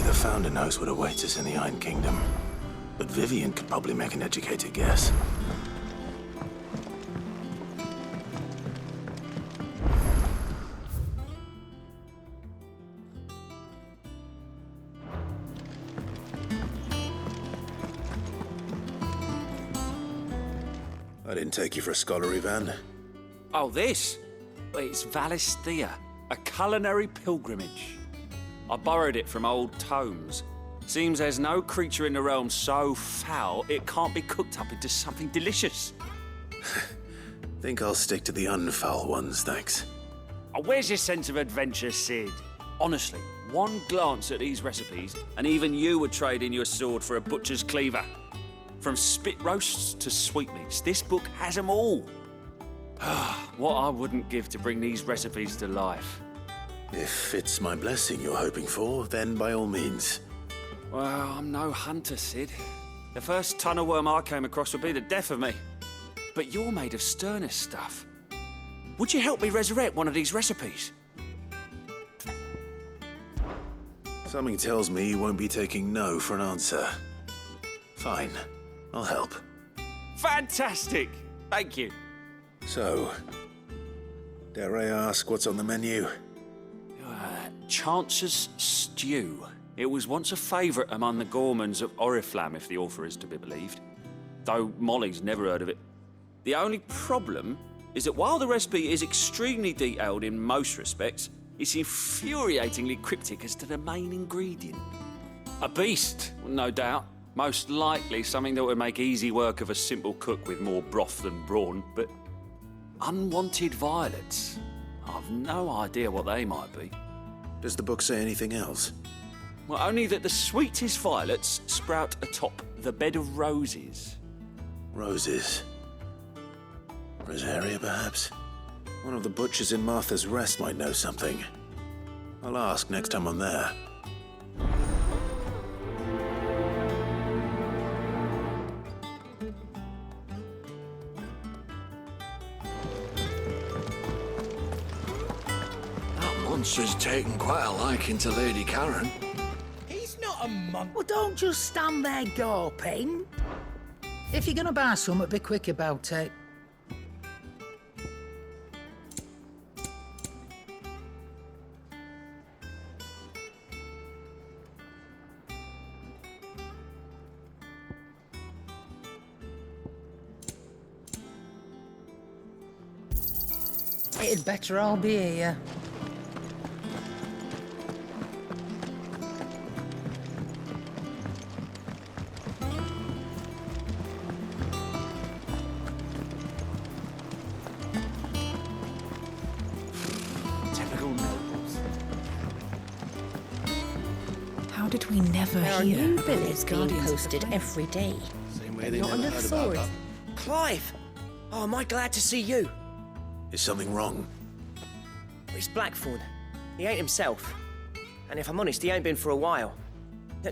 the Founder knows what awaits us in the Iron Kingdom, but Vivian could probably make an educated guess. I didn't take you for a scholar, Ivan. Oh, this? It's Valisthea, a culinary pilgrimage. I borrowed it from old tomes. Seems there's no creature in the realm so foul it can't be cooked up into something delicious. Think I'll stick to the unfoul ones, thanks. Oh, where's your sense of adventure, Sid? Honestly, one glance at these recipes, and even you would trade in your sword for a butcher's cleaver. From spit roasts to sweetmeats, this book has them all. What I wouldn't give to bring these recipes to life. If it's my blessing you're hoping for, then by all means. Well, I'm no hunter, Sid. The first tunnel worm I came across would be the death of me. But you're made of sterner stuff. Would you help me resurrect one of these recipes? Something tells me you won't be taking no for an answer. Fine, I'll help. Fantastic! Thank you. So, dare I ask what's on the menu? Chance's Stew. It was once a favourite among the gourmands of Oriflamme, if the author is to be believed. Though Molly's never heard of it. The only problem is that while the recipe is extremely detailed in most respects, it's infuriatingly cryptic as to the main ingredient. A beast, no doubt. Most likely something that would make easy work of a simple cook with more broth than brawn, but unwanted violets. I've no idea what they might be. Does the book say anything else? Well, only that the sweetest violets sprout atop the bed of roses. Roses. Rosaria, perhaps? One of the butchers in Martha's Rest might know something. I'll ask next time I'm there. Monster's taken quite a liking to Lady Karen. He's not a monk. Well, don't just stand there gawping. If you're gonna buy something, be quick about it. It'd better all be here. How did we never There are hear new about billets these being guardians of the posted flame? every day. Same way they Not never on the heard about sword. that. Clive! Oh, am I glad to see you? Is something wrong? It's Blackthorn. He ain't himself. And if I'm honest, he ain't been for a while.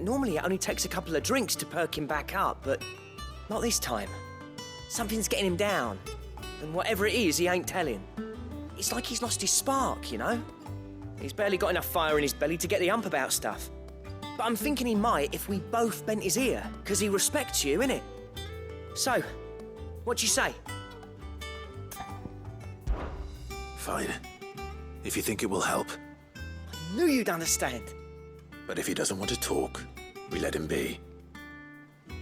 Normally it only takes a couple of drinks to perk him back up, but not this time. Something's getting him down. And whatever it is, he ain't telling. It's like he's lost his spark, you know? He's barely got enough fire in his belly to get the ump about stuff. But I'm thinking he might if we both bent his ear, because he respects you, innit? So, what you say? Fine. If you think it will help. I knew you'd understand. But if he doesn't want to talk, we let him be.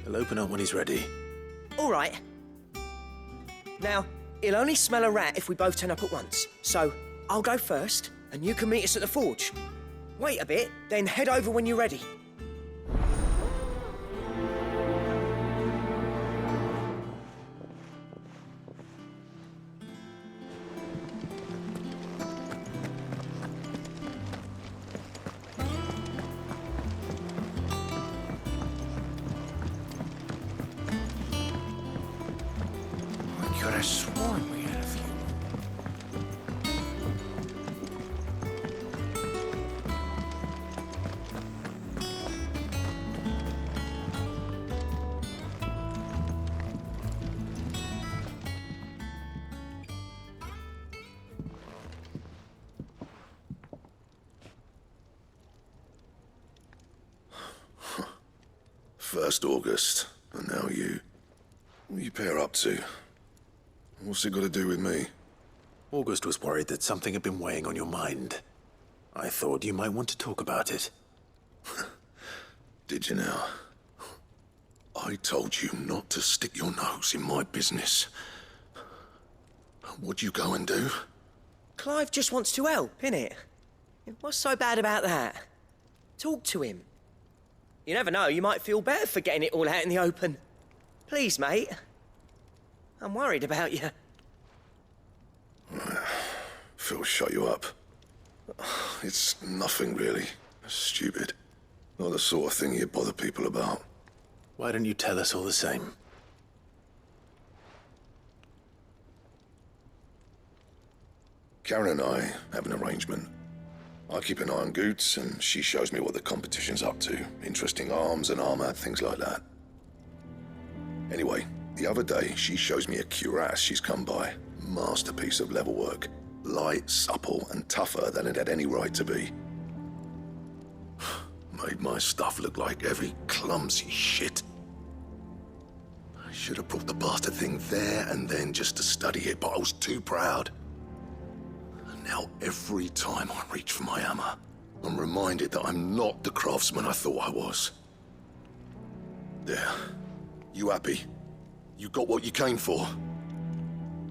He'll open up when he's ready. All right. Now, he'll only smell a rat if we both turn up at once. So, I'll go first, and you can meet us at the forge. Wait a bit, then head over when you're ready. I could have sworn we had a few. First August, and now you. What are you pair up to? What's it got to do with me? August was worried that something had been weighing on your mind. I thought you might want to talk about it. Did you now? I told you not to stick your nose in my business. What'd you go and do? Clive just wants to help, innit? What's so bad about that? Talk to him. You never know, you might feel better for getting it all out in the open. Please, mate. I'm worried about you. Phil shut you up. It's nothing really. Stupid. Not the sort of thing you bother people about. Why don't you tell us all the same? Karen and I have an arrangement. I keep an eye on Goots, and she shows me what the competition's up to. Interesting arms and armor, things like that. Anyway, the other day, she shows me a cuirass she's come by. Masterpiece of level work. Light, supple, and tougher than it had any right to be. Made my stuff look like heavy, clumsy shit. I should have brought the bastard thing there and then just to study it, but I was too proud. And now every time I reach for my hammer, I'm reminded that I'm not the craftsman I thought I was. There. You happy? You got what you came for?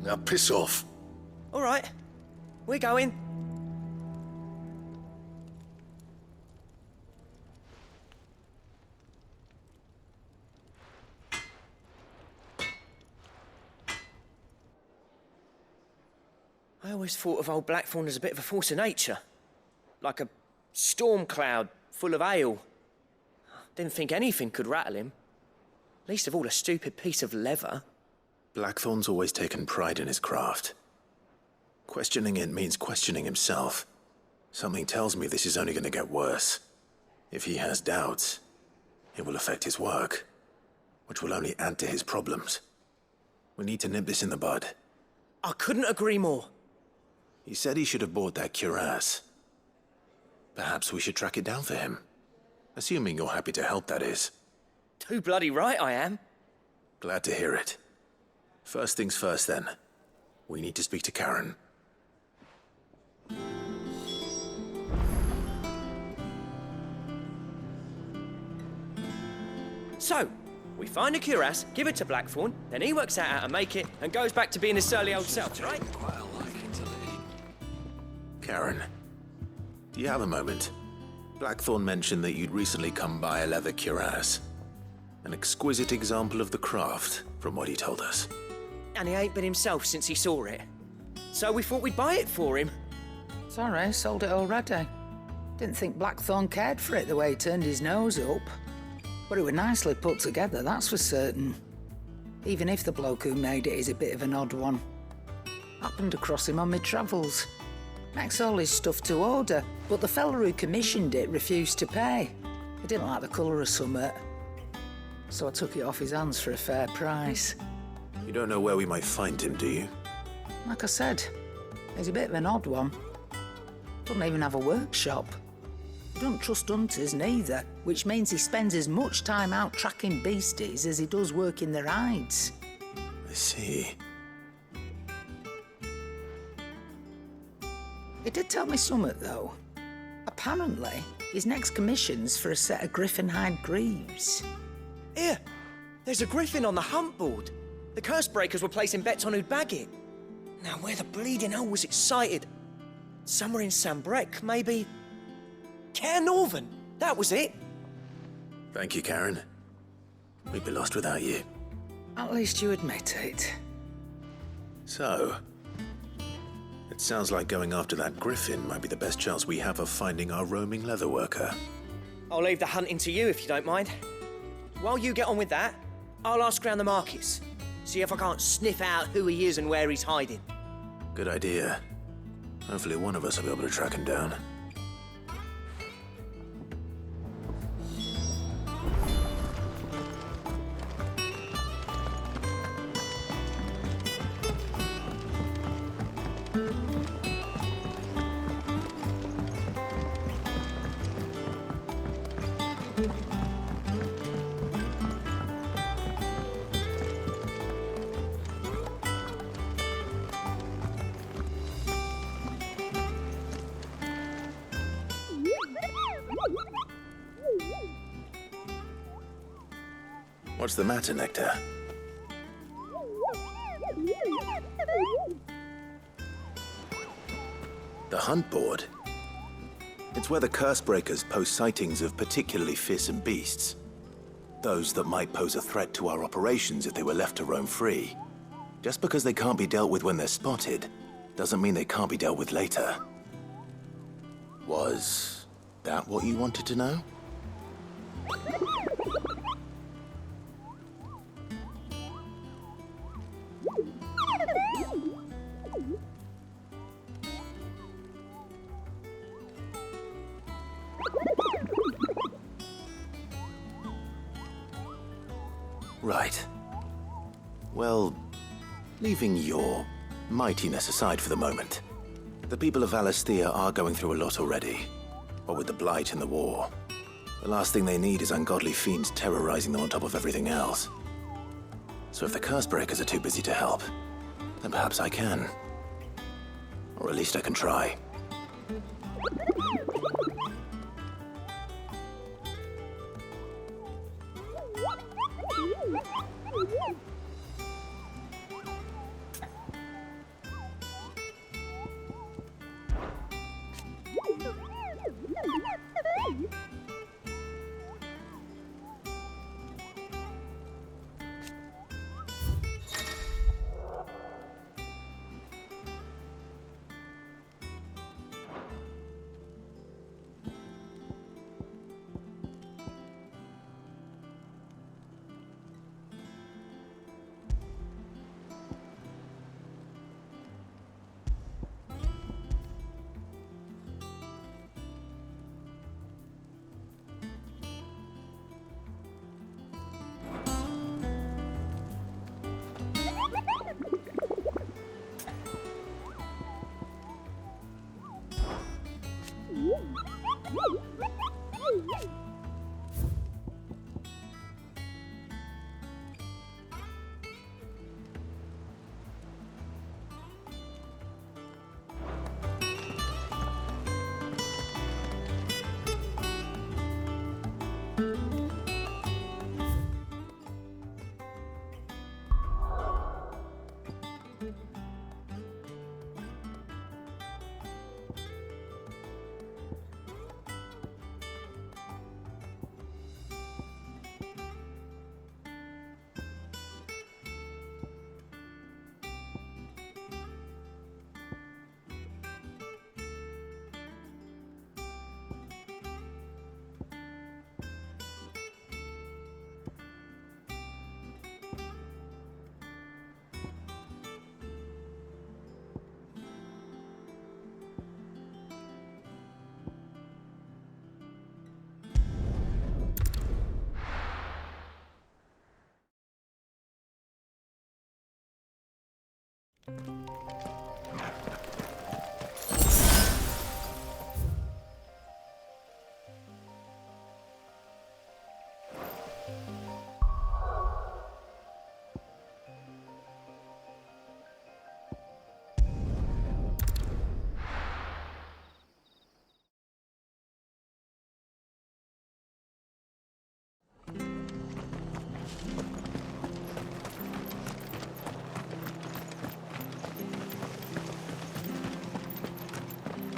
Now piss off. All right, we're going. I always thought of old Blackthorn as a bit of a force of nature. Like a storm cloud full of ale. Didn't think anything could rattle him. Least of all a stupid piece of leather. Blackthorn's always taken pride in his craft. Questioning it means questioning himself. Something tells me this is only going to get worse. If he has doubts, it will affect his work, which will only add to his problems. We need to nip this in the bud. I couldn't agree more. He said he should have bought that cuirass. Perhaps we should track it down for him. Assuming you're happy to help, that is. Too bloody right I am. Glad to hear it. First things first, then. We need to speak to Karen. So, we find a cuirass, give it to Blackthorn, then he works out how to make it and goes back to being his surly old self, right? Quite a liking to Lady. Karen, do you have a moment? Blackthorn mentioned that you'd recently come by a leather cuirass. An exquisite example of the craft, from what he told us. And he ain't been himself since he saw it. So we thought we'd buy it for him. Sorry, sold it already. Didn't think Blackthorn cared for it the way he turned his nose up. But it was nicely put together, that's for certain. Even if the bloke who made it is a bit of an odd one. Happened across him on my travels. Makes all his stuff to order, but the fella who commissioned it refused to pay. He didn't like the colour of summit. So I took it off his hands for a fair price. You don't know where we might find him, do you? Like I said, he's a bit of an odd one. Doesn't even have a workshop. He don't trust hunters neither, which means he spends as much time out tracking beasties as he does working their hides. I see. He did tell me something, though. Apparently, his next commission's for a set of griffin hide greaves. Here, there's a griffin on the hunt board. The curse breakers were placing bets on who'd bag it. Now, where the bleeding hell was it sighted? Somewhere in Sambrec, maybe? Caer Northern, that was it. Thank you, Karen. We'd be lost without you. At least you admit it. So, it sounds like going after that griffin might be the best chance we have of finding our roaming leatherworker. I'll leave the hunting to you if you don't mind. While you get on with that, I'll ask around the markets. See if I can't sniff out who he is and where he's hiding. Good idea. Hopefully one of us will be able to track him down. What's the matter, Nectar? The hunt board? It's where the curse breakers post sightings of particularly fearsome beasts. Those that might pose a threat to our operations if they were left to roam free. Just because they can't be dealt with when they're spotted, doesn't mean they can't be dealt with later. Was that what you wanted to know? Right. Well, leaving your mightiness aside for the moment, the people of Valisthea are going through a lot already. What with the Blight and the war. The last thing they need is ungodly fiends terrorizing them on top of everything else. So if the Cursebreakers are too busy to help, then perhaps I can. Or at least I can try.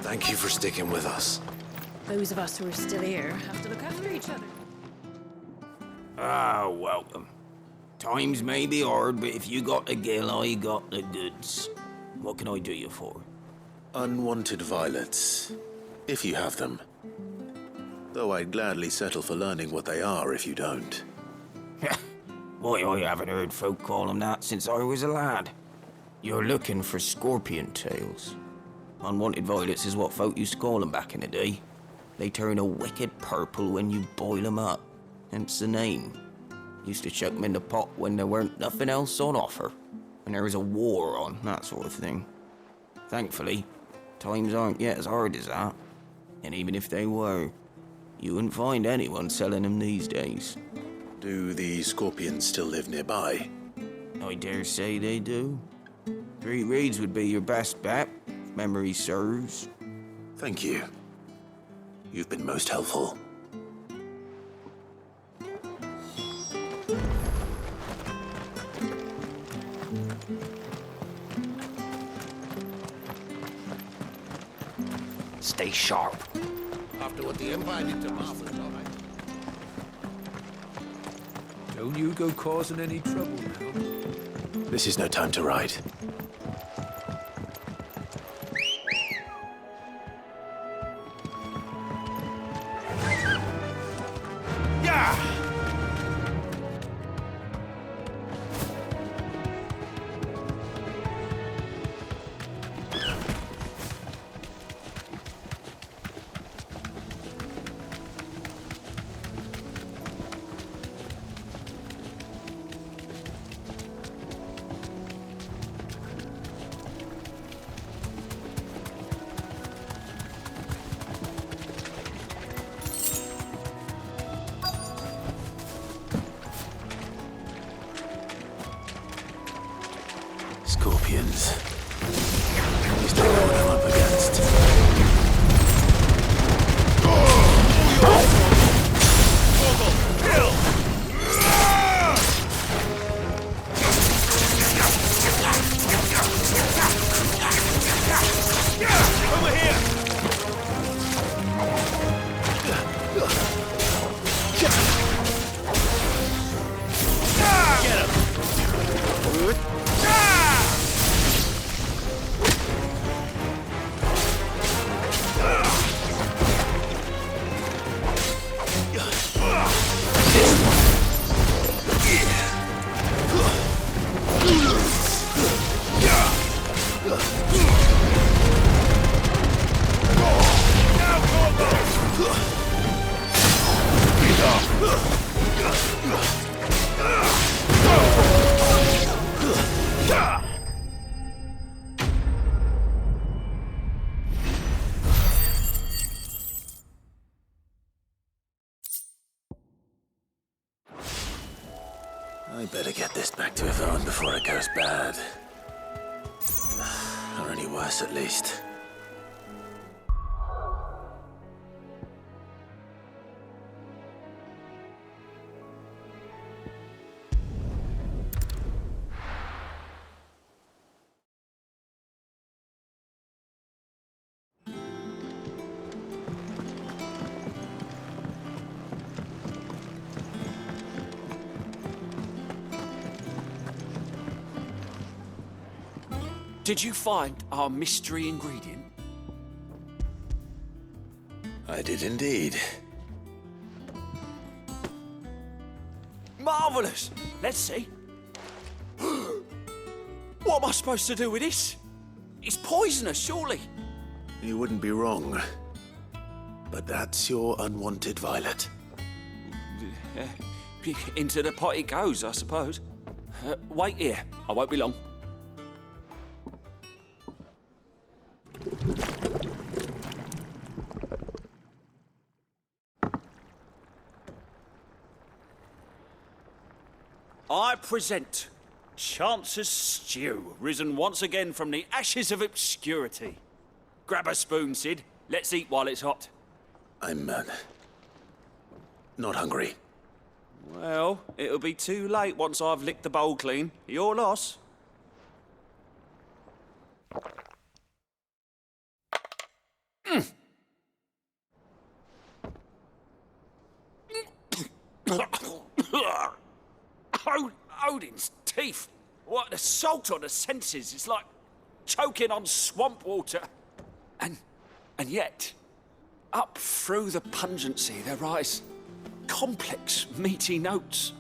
Thank you for sticking with us. Those of us who are still here have to look after each other. Ah, welcome. Times may be hard, but if you got the gill, I got the goods. What can I do you for? Unwanted violets, if you have them. Though I'd gladly settle for learning what they are if you don't. Why, I haven't heard folk call them that since I was a lad. You're looking for scorpion tails. Unwanted violets is what folk used to call them back in the day. They turn a wicked purple when you boil them up, hence the name. Used to chuck them in the pot when there weren't nothing else on offer, when there was a war on, that sort of thing. Thankfully, times aren't yet as hard as that. And even if they were, you wouldn't find anyone selling them these days. Do the scorpions still live nearby? I dare say they do. 3 Reeds would be your best bet, if memory serves. Thank you. You've been most helpful. stay sharp. After what the Empire did to Martha, all right. Don't you go causing any trouble now. This is no time to ride. Scorpions. He's the one I'm up against. I better get this back to Yvonne before it goes bad. Or any worse, at least. Did you find our mystery ingredient? I did indeed. Marvellous! Let's see. What am I supposed to do with this? It's poisonous, surely. You wouldn't be wrong. But that's your unwanted violet. Into the pot it goes, I suppose. Wait here. I won't be long. I present Chance's stew, risen once again from the ashes of obscurity. Grab a spoon, Sid. Let's eat while it's hot. I'm, not hungry. Well, it'll be too late once I've licked the bowl clean. Your loss. Odin's teeth. What an assault on the senses. It's like choking on swamp water. And yet, up through the pungency, there rise complex, meaty notes.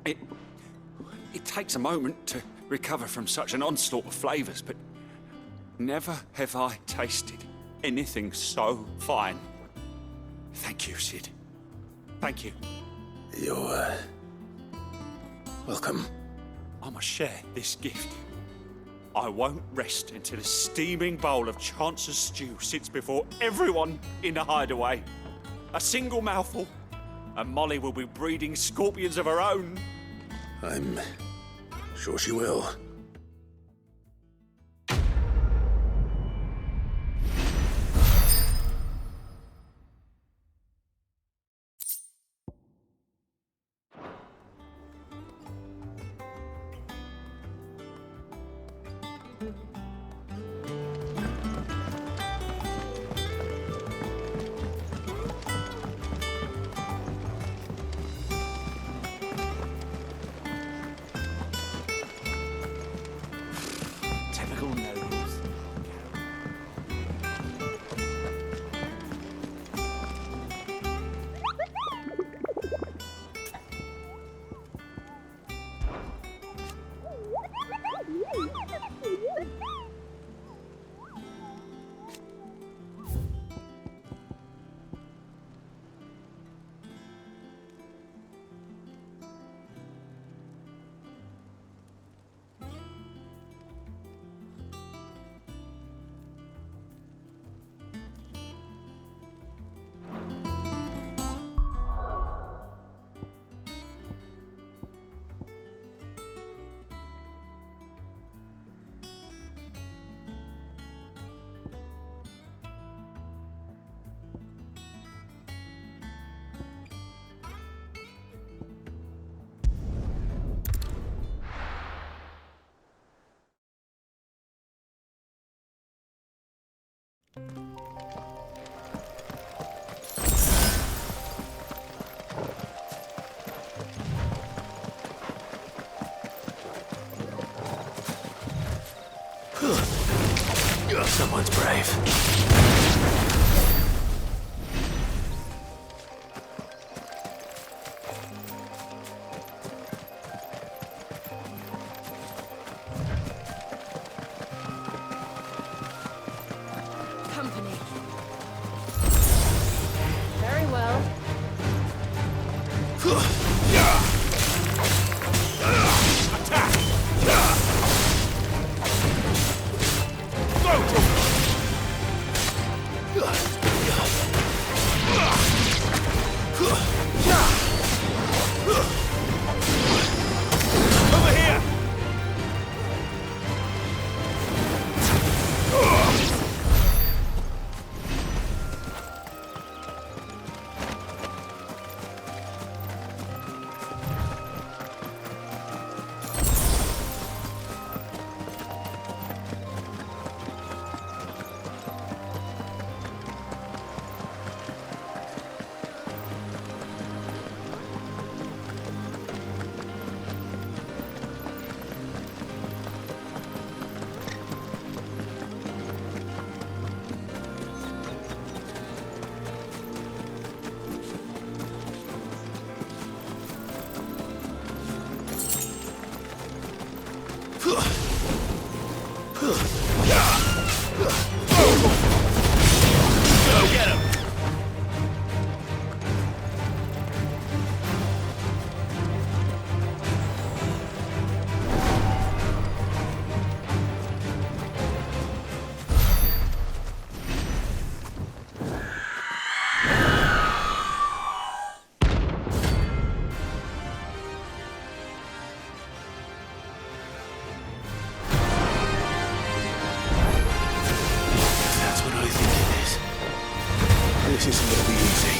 It takes a moment to recover from such an onslaught of flavours, but never have I tasted anything so fine. Thank you, Sid. Thank you. You're, welcome. I must share this gift. I won't rest until a steaming bowl of Chance's stew sits before everyone in the hideaway. A single mouthful, and Molly will be breeding scorpions of her own. I'm sure she will. one's brave. Company. Very well. That's what I think it is. This isn't gonna be easy.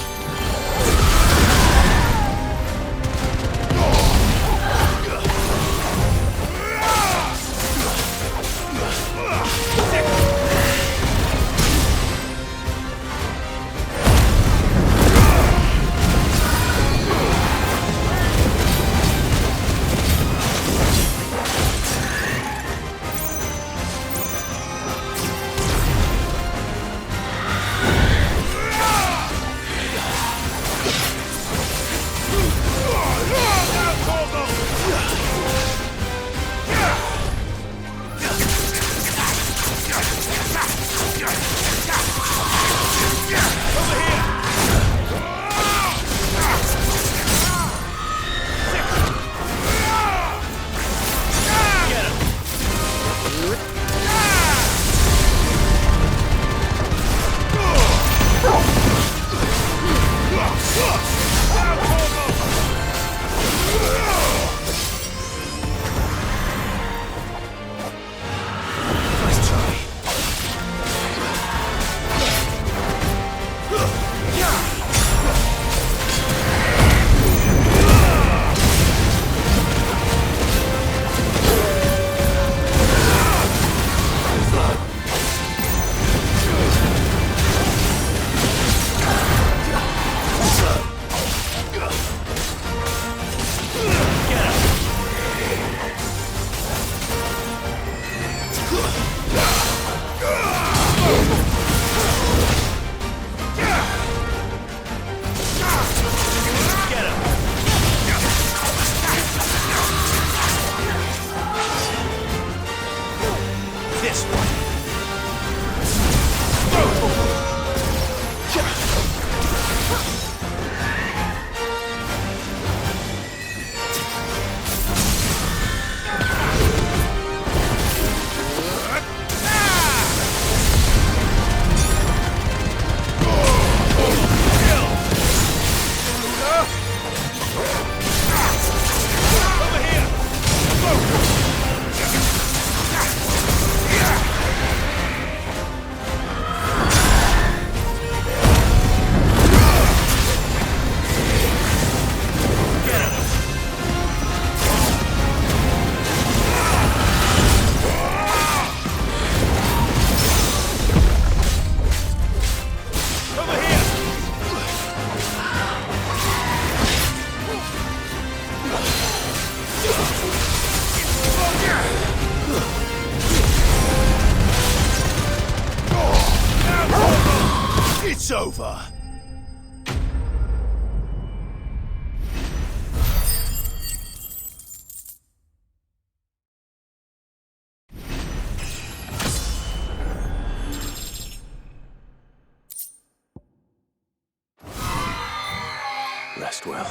rest well.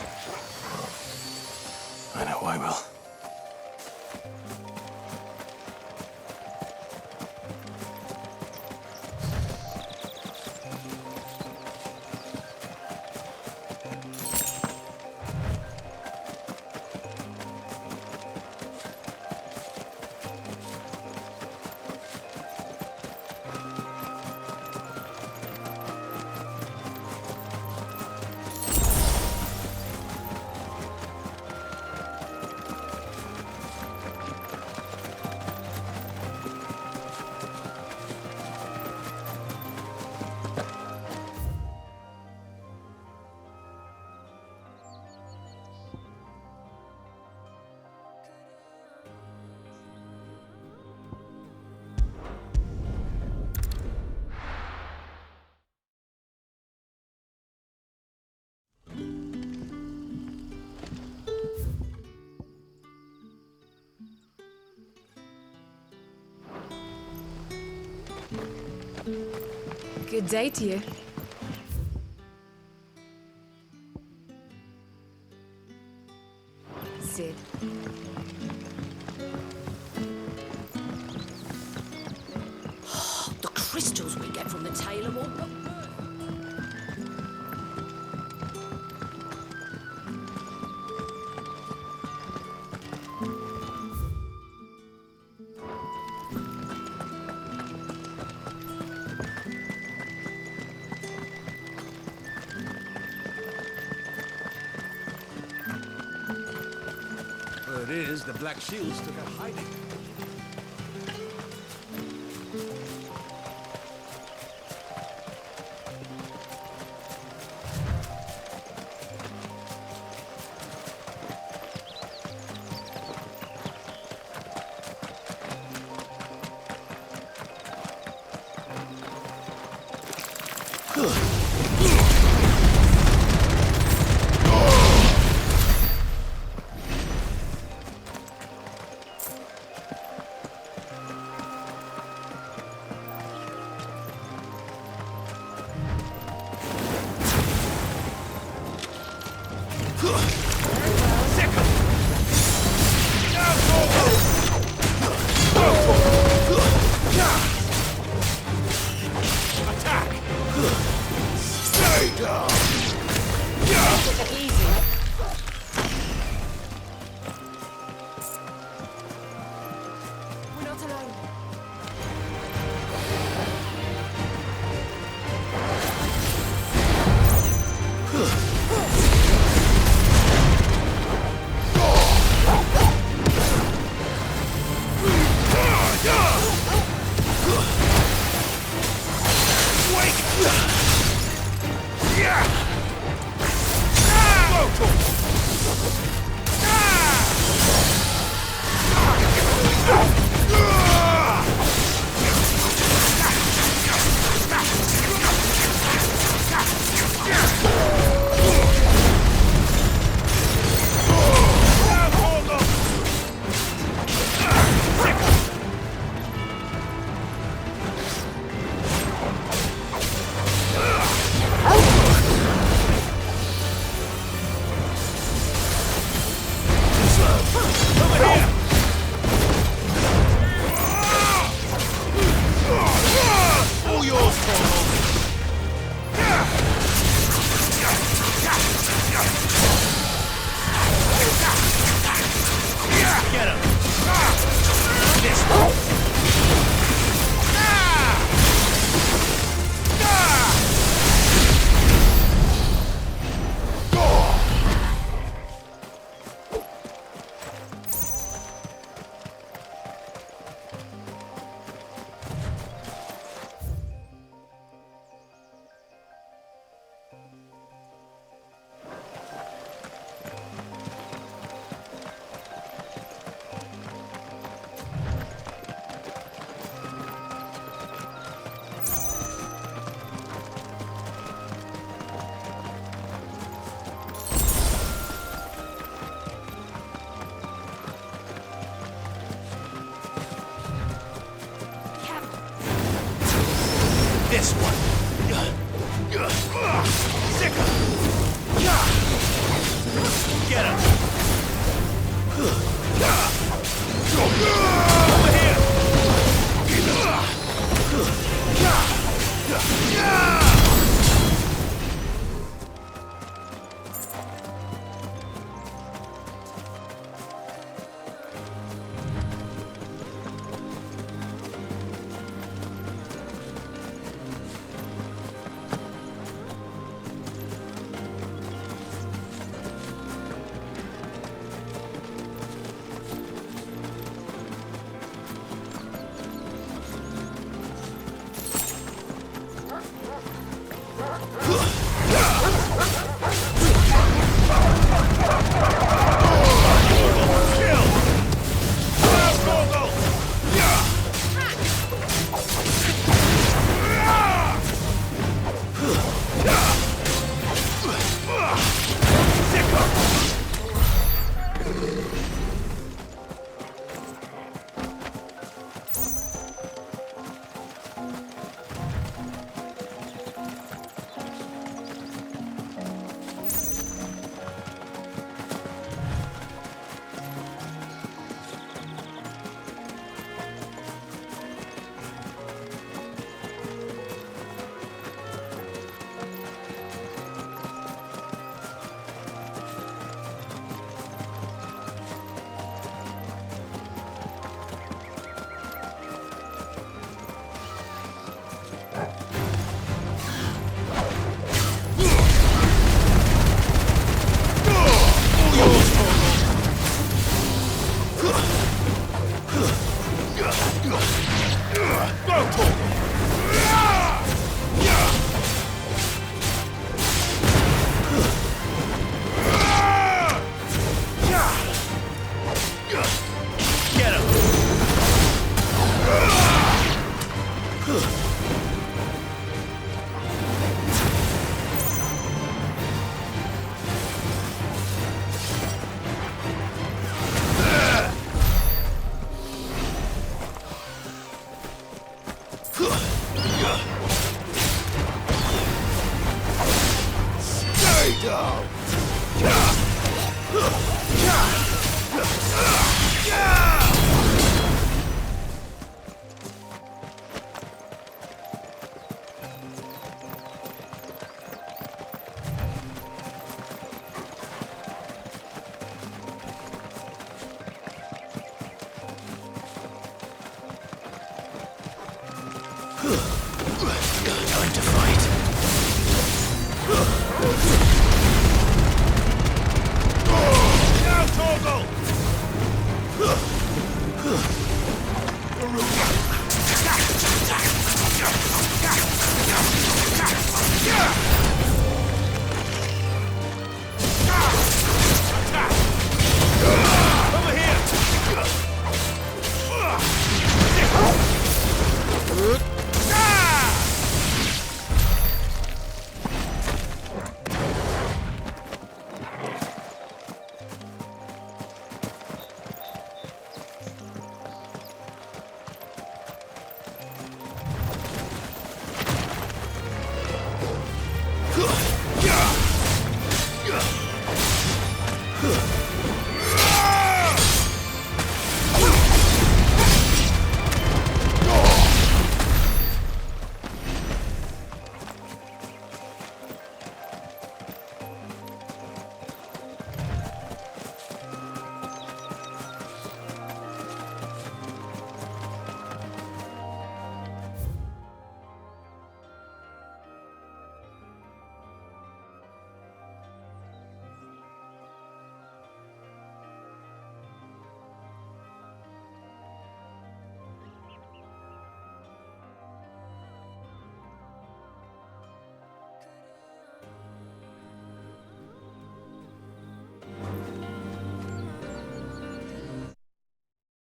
I know I will. Good day to you. Sid. The crystals we get from the tailor won't look good. Word is, the Black Shields took a hiding. Wait! Yeah!